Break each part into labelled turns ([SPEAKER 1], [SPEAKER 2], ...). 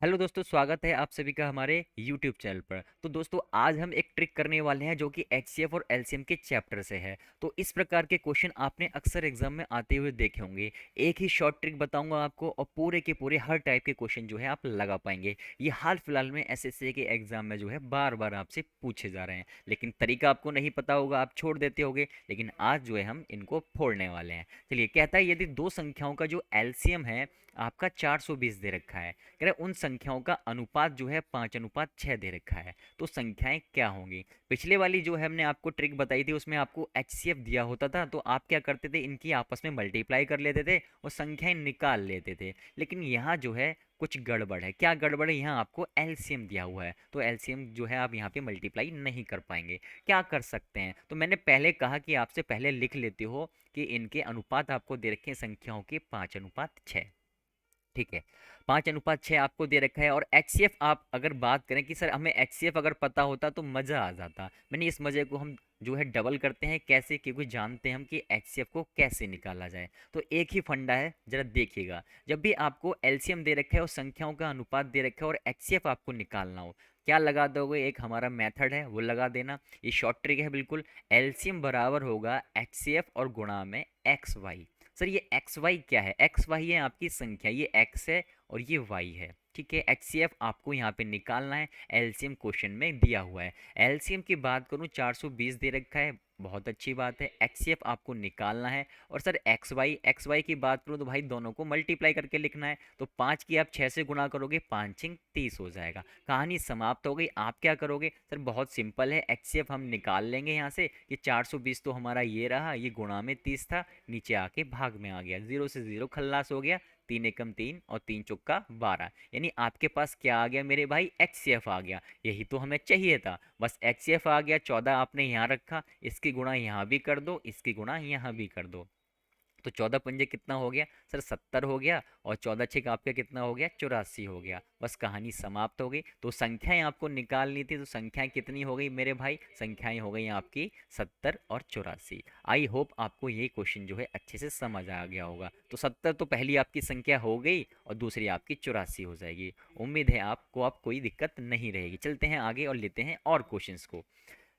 [SPEAKER 1] Hello दोस्तों, स्वागत है आप सभी का हमारे YouTube चैनल पर। तो दोस्तों आज हम एक ट्रिक करने वाले हैं जो कि HCF और LCM के चैप्टर से है। तो इस प्रकार के क्वेश्चन आपने अक्सर एग्जाम में आते हुए देखे होंगे। एक ही शॉर्ट ट्रिक बताऊंगा आपको और पूरे के पूरे हर टाइप के क्वेश्चन जो है आप लगा पाएंगे। ये हाल फिलहाल में SSC के एग्जाम में जो है बार बार आपसे पूछे जा रहे हैं, लेकिन तरीका आपको नहीं पता होगा, आप छोड़ देते होगे। लेकिन आज जो है हम इनको फोड़ने वाले हैं। चलिए, कहता है यदि दो संख्याओं का जो LCM है आपका 420 दे रखा है, कह रहे उन संख्याओं का अनुपात जो है 5:6 दे रखा है, तो संख्याएं क्या होंगी। पिछले वाली जो है हमने आपको ट्रिक बताई थी, उसमें आपको HCF दिया होता था, तो आप क्या करते थे, इनकी आपस में मल्टीप्लाई कर लेते थे और संख्याएं निकाल लेते थे। लेकिन यहाँ जो है कुछ गड़बड़ है। क्या गड़बड़ है, यहाँ आपको LCM दिया हुआ है, तो LCM जो है आप यहाँ पे मल्टीप्लाई नहीं कर पाएंगे। क्या कर सकते हैं, तो मैंने पहले कहा कि आपसे पहले लिख लेते हो कि इनके अनुपात आपको दे रखे हैं संख्याओं के 5:6। ठीक है, 5:6 आपको दे रखा है। और HCF आप अगर बात करें कि सर हमें HCF अगर पता होता तो मज़ा आ जाता, मैंने इस मज़े को हम जो है डबल करते हैं। कैसे, क्योंकि जानते हैं हम कि HCF को कैसे निकाला जाए। तो एक ही फंडा है, जरा देखिएगा। जब भी आपको LCM दे रखा है और संख्याओं का अनुपात दे रखा है और HCF आपको निकालना हो, क्या लगा दोगे, एक हमारा मेथड है वो लगा देना। ये शॉर्ट ट्रिक है बिल्कुल। LCM बराबर होगा HCF और गुणा में XY। सर ये एक्स वाई क्या है, एक्स वाई है आपकी संख्या, ये एक्स है और ये वाई है। ठीक है, HCF आपको यहाँ पे निकालना है, LCM क्वेश्चन में दिया हुआ है। LCM की बात करूँ 420 दे रखा है, बहुत अच्छी बात है। HCF आपको निकालना है। और सर एक्स वाई की बात करूँ तो भाई दोनों को मल्टीप्लाई करके लिखना है। तो 5 की आप 6 से गुणा करोगे, 5×6 30 हो जाएगा। कहानी समाप्त हो गई। आप क्या करोगे सर, बहुत सिंपल है। HCF हम निकाल लेंगे यहाँ से कि 420 तो हमारा ये रहा, ये गुणा में 30 था, नीचे आके भाग में आ गया, जीरो से जीरो खल्लास हो गया। 3 एकम 3 और 3 चौका 12, यानी आपके पास क्या आ गया मेरे भाई, HCF आ गया। यही तो हमें चाहिए था, बस HCF आ गया। 14 आपने यहाँ रखा, इसकी गुणा यहाँ भी कर दो, इसकी गुणा यहाँ भी कर दो। तो 14×5 कितना हो गया सर, 70 हो गया। और 14×6 आपका कितना हो गया, 84 हो गया। बस कहानी समाप्त हो गई। तो संख्याएं आपको निकालनी थी, तो संख्याएं कितनी हो गई मेरे भाई, संख्याएं हो गई आपकी 70 और 84। आई होप आपको ये क्वेश्चन जो है अच्छे से समझ आ गया होगा। तो 70 तो पहली आपकी संख्या हो गई और दूसरी आपकी 84 हो जाएगी। उम्मीद है आपको अब कोई दिक्कत नहीं रहेगी। चलते हैं आगे और लेते हैं और क्वेश्चंस को।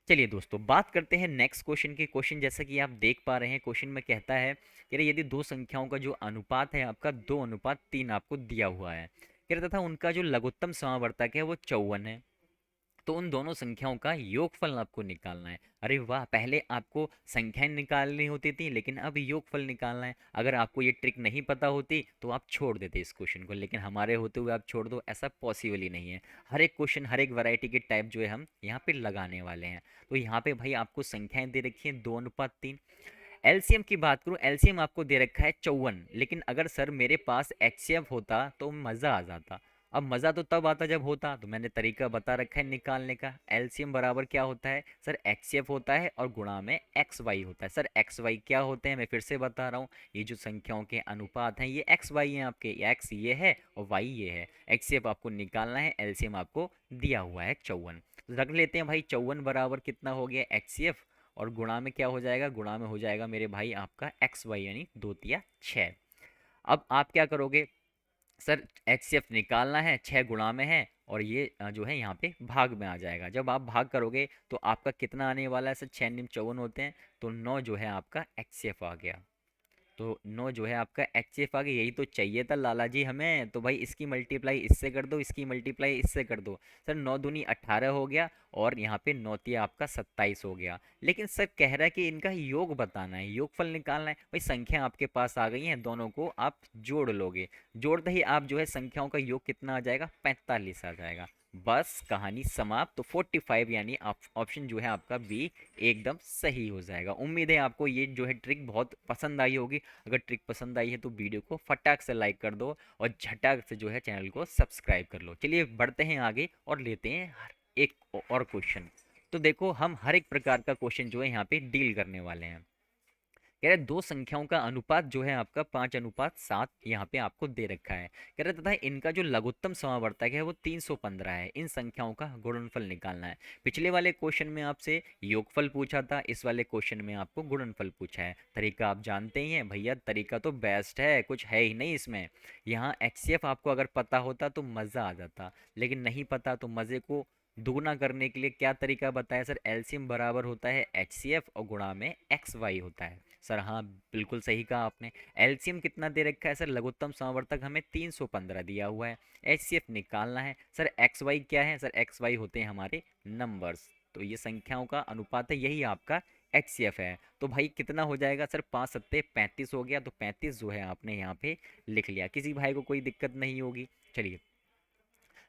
[SPEAKER 1] चलिए दोस्तों, बात करते हैं नेक्स्ट क्वेश्चन की। क्वेश्चन जैसा कि आप देख पा रहे हैं, क्वेश्चन में कहता है कि यदि दो संख्याओं का जो अनुपात है आपका 2:3 आपको दिया हुआ है, कह रहा था उनका जो लघुत्तम समावर्तक है वो 54 है, तो उन दोनों संख्याओं का योगफल आपको निकालना है। अरे वाह, पहले आपको संख्याएं निकालनी होती थी, लेकिन अब योगफल निकालना है। अगर आपको ये ट्रिक नहीं पता होती तो आप छोड़ देते इस क्वेश्चन को, लेकिन हमारे होते हुए आप छोड़ दो, ऐसा पॉसिबल ही नहीं है। हर एक क्वेश्चन, हर एक वैरायटी के टाइप जो है हम यहाँ पे लगाने वाले हैं। तो यहाँ पे भाई आपको संख्याएं दे रखी हैं 2:3। LCM की बात करूँ, LCM आपको दे रखा है 54, लेकिन अगर सर मेरे पास HCF होता तो मज़ा आ जाता। अब मज़ा तो तब आता जब होता, तो मैंने तरीका बता रखा है निकालने का। LCM बराबर क्या होता है सर, HCF होता है और गुणा में XY होता है। सर XY क्या होते हैं, मैं फिर से बता रहा हूँ, ये जो संख्याओं के अनुपात हैं ये XY हैं आपके, X ये है और Y ये है। HCF आपको निकालना है, LCM आपको दिया हुआ है 54। तो रख लेते हैं भाई, 54 बराबर कितना हो गया HCF, और गुणा में क्या हो जाएगा, गुणा में हो जाएगा मेरे भाई आपका XY, यानी 2×6। अब आप क्या करोगे सर, HCF निकालना है, 6 गुणा में है और ये जो है यहाँ पे भाग में आ जाएगा। जब आप भाग करोगे तो आपका कितना आने वाला है सर, 6×9 54 होते हैं, तो 9 जो है आपका HCF आ गया। तो 9 जो है आपका HCF आ गया, यही तो चाहिए था लाला जी हमें। तो भाई इसकी मल्टीप्लाई इससे कर दो, इसकी मल्टीप्लाई इससे कर दो। सर 9 दूनी 18 हो गया और यहाँ पे 9 तिया आपका 27 हो गया। लेकिन सर कह रहा है कि इनका योग बताना है, योगफल निकालना है। भाई संख्या आपके पास आ गई हैं, दोनों को आप जोड़ लोगे, जोड़ते ही आप जो है संख्याओं का योग कितना आ जाएगा, 45 आ जाएगा। बस कहानी समाप्त। तो 45 यानी ऑप्शन जो है आपका बी एकदम सही हो जाएगा। उम्मीद है आपको ये जो है ट्रिक बहुत पसंद आई होगी। अगर ट्रिक पसंद आई है तो वीडियो को फटाक से लाइक कर दो और झटाक से जो है चैनल को सब्सक्राइब कर लो। चलिए बढ़ते हैं आगे और लेते हैं एक और क्वेश्चन। तो देखो, हम हर एक प्रकार का क्वेश्चन जो है यहाँ पे डील करने वाले हैं। कह रहे दो संख्याओं का अनुपात जो है आपका 5:7 यहाँ पे आपको दे रखा है। कह रहे तथा इनका जो लघुत्तम समावर्तक है वो 315 है। इन संख्याओं का गुणनफल निकालना है। पिछले वाले क्वेश्चन में आपसे योगफल पूछा था, इस वाले क्वेश्चन में आपको गुणनफल पूछा है। तरीका आप जानते ही हैं भैया, तरीका तो बेस्ट है, कुछ है ही नहीं इसमें। यहाँ एचसीएफ आपको अगर पता होता तो मज़ा आ जाता, लेकिन नहीं पता तो मज़े को दुगना करने के लिए क्या तरीका बताया सर? एलसीएम बराबर होता है एचसीएफ और गुणा में एक्स वाई होता है। सर हाँ, बिल्कुल सही कहा आपने। एलसीएम कितना दे रखा है सर? लघुत्तम समावर्तक हमें 315 दिया हुआ है। एचसीएफ निकालना है। सर एक्स वाई क्या है? सर एक्स वाई होते हैं हमारे नंबर्स, तो ये संख्याओं का अनुपात है, यही आपका एचसीएफ है। तो भाई कितना हो जाएगा सर? 5 सत्ते 35 हो गया। तो 35 जो है आपने यहाँ पे लिख लिया, किसी भाई को कोई दिक्कत नहीं होगी। चलिए,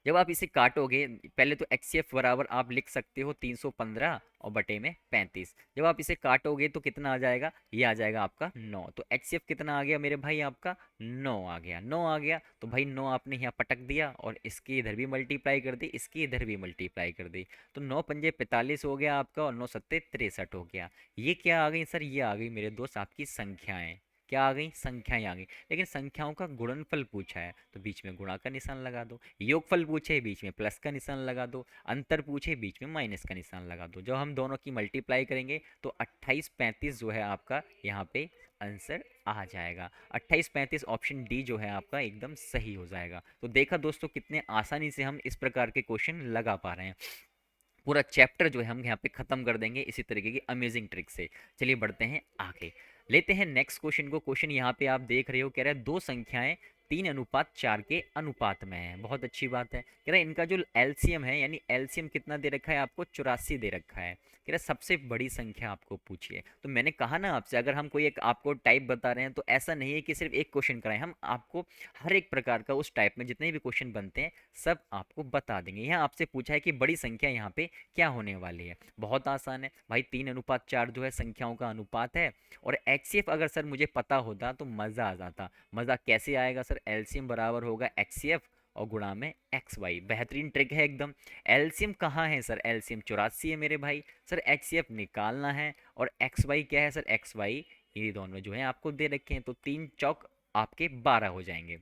[SPEAKER 1] जब आप इसे काटोगे, पहले तो एक्सएफ बराबर आप लिख सकते हो 315 और बटे में 35। जब आप इसे काटोगे तो कितना आ जाएगा? ये आ जाएगा आपका 9। तो एक्सएफ कितना आ गया मेरे भाई? आपका 9 आ गया। 9 आ गया तो भाई 9 आपने यहाँ पटक दिया और इसकी इधर भी मल्टीप्लाई कर दी, इसकी इधर भी मल्टीप्लाई कर दी। तो 9 पंजे 45 हो गया आपका और 9 सत्ते 63 हो गया। ये क्या आ गई सर? ये आ गई मेरे दोस्त आपकी संख्याएं। क्या आ गई? संख्याएं आ गई। लेकिन संख्याओं का गुणनफल पूछा है तो बीच में गुणा का निशान लगा दो। योगफल पूछे, बीच में प्लस का निशान लगा दो। अंतर पूछे, बीच में माइनस का निशान लगा दो। जब हम दोनों की मल्टीप्लाई करेंगे तो 28 35 जो है आपका यहाँ पे आंसर आ जाएगा। 28 35 ऑप्शन डी जो है आपका एकदम सही हो जाएगा। तो देखा दोस्तों कितने आसानी से हम इस प्रकार के क्वेश्चन लगा पा रहे हैं। पूरा चैप्टर जो है हम यहाँ पे खत्म कर देंगे इसी तरीके की अमेजिंग ट्रिक से। चलिए बढ़ते हैं आगे, लेते हैं नेक्स्ट क्वेश्चन को। क्वेश्चन यहाँ पे आप देख रहे हो, कह रहा है दो संख्याएं 3:4 के अनुपात में है। बहुत अच्छी बात है। कह रहा है इनका जो एलसीएम है, यानी एलसीएम कितना दे रखा है आपको? 84 दे रखा है। कह रहा है सबसे बड़ी संख्या आपको पूछिए। तो मैंने कहा ना आपसे, अगर हम कोई एक आपको टाइप बता रहे हैं तो ऐसा नहीं है कि सिर्फ एक क्वेश्चन कराएं, हम आपको हर एक प्रकार का उस टाइप में जितने भी क्वेश्चन बनते हैं सब आपको बता देंगे। यहाँ आपसे पूछा है कि बड़ी संख्या यहाँ पे क्या होने वाली है। बहुत आसान है भाई, 3:4 जो है संख्याओं का अनुपात है। और एचसीएफ अगर सर मुझे पता होता तो मज़ा आ जाता। मज़ा कैसे आएगा सर? एलसीएम बराबर होगा एक्ससीएफ और गुणा में एक्स वाई। बेहतरीन ट्रिक है एकदम। एलसीएम कहाँ है सर? एलसीएम 84 है मेरे भाई। सर एचसीएफ निकालना है और एक्स वाई क्या है सर? एक्स वाई ये दोनों जो है आपको दे रखे हैं। तो 3 चौक आपके 12 हो जाएंगे।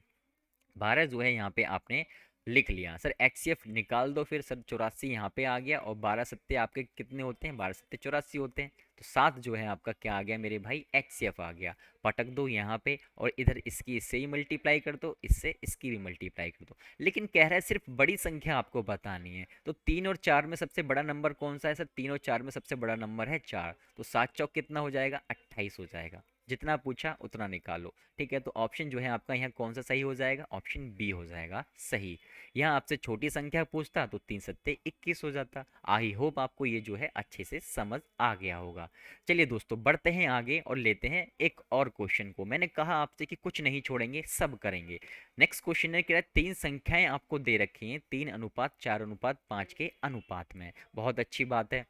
[SPEAKER 1] 12 जो है यहाँ पे आपने लिख लिया। सर एचसीएफ निकाल दो फिर। सर 84 यहाँ पे आ गया और 12 सत्ते आपके कितने होते हैं? 12 सत्ते 84 होते हैं। तो 7 जो है आपका क्या आ गया मेरे भाई? एचसीएफ आ गया। पटक दो यहाँ पे और इधर इसकी इससे ही मल्टीप्लाई कर दो, इससे इसकी भी मल्टीप्लाई कर दो। लेकिन कह रहा है सिर्फ बड़ी संख्या आपको बतानी है। तो 3 और 4 में सबसे बड़ा नंबर कौन सा है सर? 3 और 4 में सबसे बड़ा नंबर है 4। तो 7 चौक कितना हो जाएगा? 28 हो जाएगा। जितना पूछा उतना निकालो। ठीक है, तो ऑप्शन जो है आपका यहाँ कौन सा सही हो जाएगा? ऑप्शन बी हो जाएगा सही। यहाँ आपसे छोटी संख्या पूछता तो 3 सत्ते 21 हो जाता। आई होप आपको ये जो है अच्छे से समझ आ गया होगा। चलिए दोस्तों बढ़ते हैं आगे और लेते हैं एक और क्वेश्चन को। मैंने कहा आपसे कि कुछ नहीं छोड़ेंगे, सब करेंगे। नेक्स्ट क्वेश्चन है कि 3 संख्याएं आपको दे रखी हैं 3:4:5 के अनुपात में। बहुत अच्छी बात है।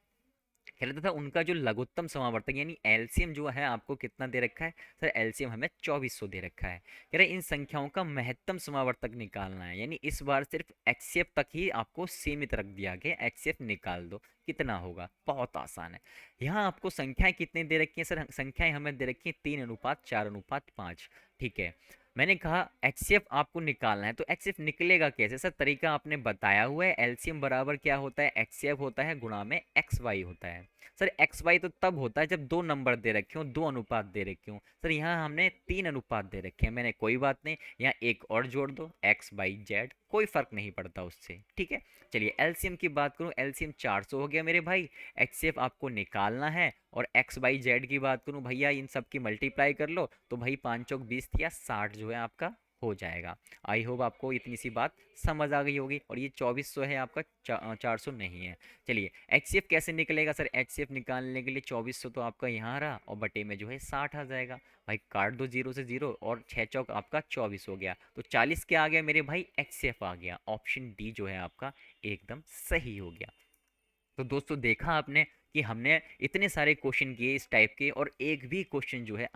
[SPEAKER 1] कह रहा था उनका जो लघुत्तम समावर्तक यानी एलसीएम जो है आपको कितना दे रखा है? सर एलसीएम हमें 2400 दे रखा है। कह रहे इन संख्याओं का महत्तम समावर्तक निकालना है, यानी इस बार सिर्फ एचसीएफ तक ही आपको सीमित रख दिया गया। एचसीएफ निकाल दो, कितना होगा? बहुत आसान है। यहाँ आपको संख्याएं कितनी दे रखी हैं सर? संख्याएं हमें दे रखी हैं 3:4:5। ठीक है, मैंने कहा एचसीएफ आपको निकालना है, तो एचसीएफ निकलेगा कैसे सर? तरीका आपने बताया हुआ है। एलसीएम बराबर क्या होता है? एचसीएफ होता है गुणा में एक्स वाई होता है। सर एक्स वाई तो तब होता है जब दो नंबर दे रखे हो, दो अनुपात दे रखे हो। सर यहाँ हमने 3 अनुपात दे रखे हैं। मैंने कोई बात नहीं, यहाँ एक और जोड़ दो, एक्स वाई जेड, कोई फर्क नहीं पड़ता उससे। ठीक है, चलिए एलसीएम की बात करूँ, एलसीएम 400 हो गया मेरे भाई। एचसीएफ आपको निकालना है। और एक्स वाई जेड की बात करूँ भैया, इन सब की मल्टीप्लाई कर लो तो भाई 5 चौक 20 या 60 जो है आपका हो जाएगा। आई होप आपको इतनी सी बात समझ आ गई होगी। और ये 2400 है आपका, 400 नहीं है। चलिए एचसीएफ कैसे निकलेगा सर? एचसीएफ निकालने के लिए 2400 तो आपका यहाँ रहा और बटे में जो है 60 आ जाएगा। भाई काट दो 0 से 0 और 6 चौक आपका 24 हो गया। तो 40 क्या आ गया मेरे भाई? एचसीएफ आ गया। ऑप्शन डी जो है आपका एकदम सही हो गया। तो दोस्तों देखा आपने कि हमने इतने सारे क्वेश्चन किए इस टाइप के, और एक भी क्वेश्चन जो है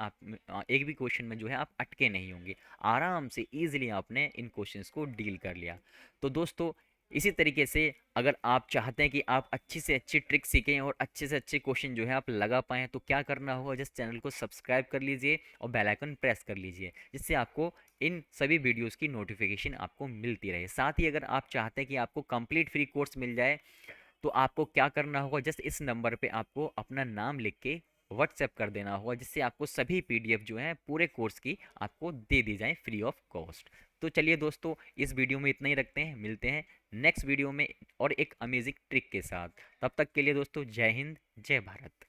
[SPEAKER 1] एक भी क्वेश्चन में जो है आप अटके नहीं होंगे। आराम से इजीली आपने इन क्वेश्चंस को डील कर लिया। तो दोस्तों इसी तरीके से अगर आप चाहते हैं कि आप अच्छी से अच्छी ट्रिक सीखें और अच्छे से अच्छे क्वेश्चन जो है आप लगा पाएँ, तो क्या करना होगा, जस्ट चैनल को सब्सक्राइब कर लीजिए और बेल आइकन प्रेस कर लीजिए, जिससे आपको इन सभी वीडियोस की नोटिफिकेशन आपको मिलती रहे। साथ ही अगर आप चाहते हैं कि आपको कंप्लीट फ्री कोर्स मिल जाए, तो आपको क्या करना होगा, जस्ट इस नंबर पे आपको अपना नाम लिख के व्हाट्सएप कर देना होगा, जिससे आपको सभी पीडीएफ जो है पूरे कोर्स की आपको दे दी जाए फ्री ऑफ कॉस्ट। तो चलिए दोस्तों, इस वीडियो में इतना ही रखते हैं, मिलते हैं नेक्स्ट वीडियो में और एक अमेजिंग ट्रिक के साथ। तब तक के लिए दोस्तों, जय हिंद, जय भारत।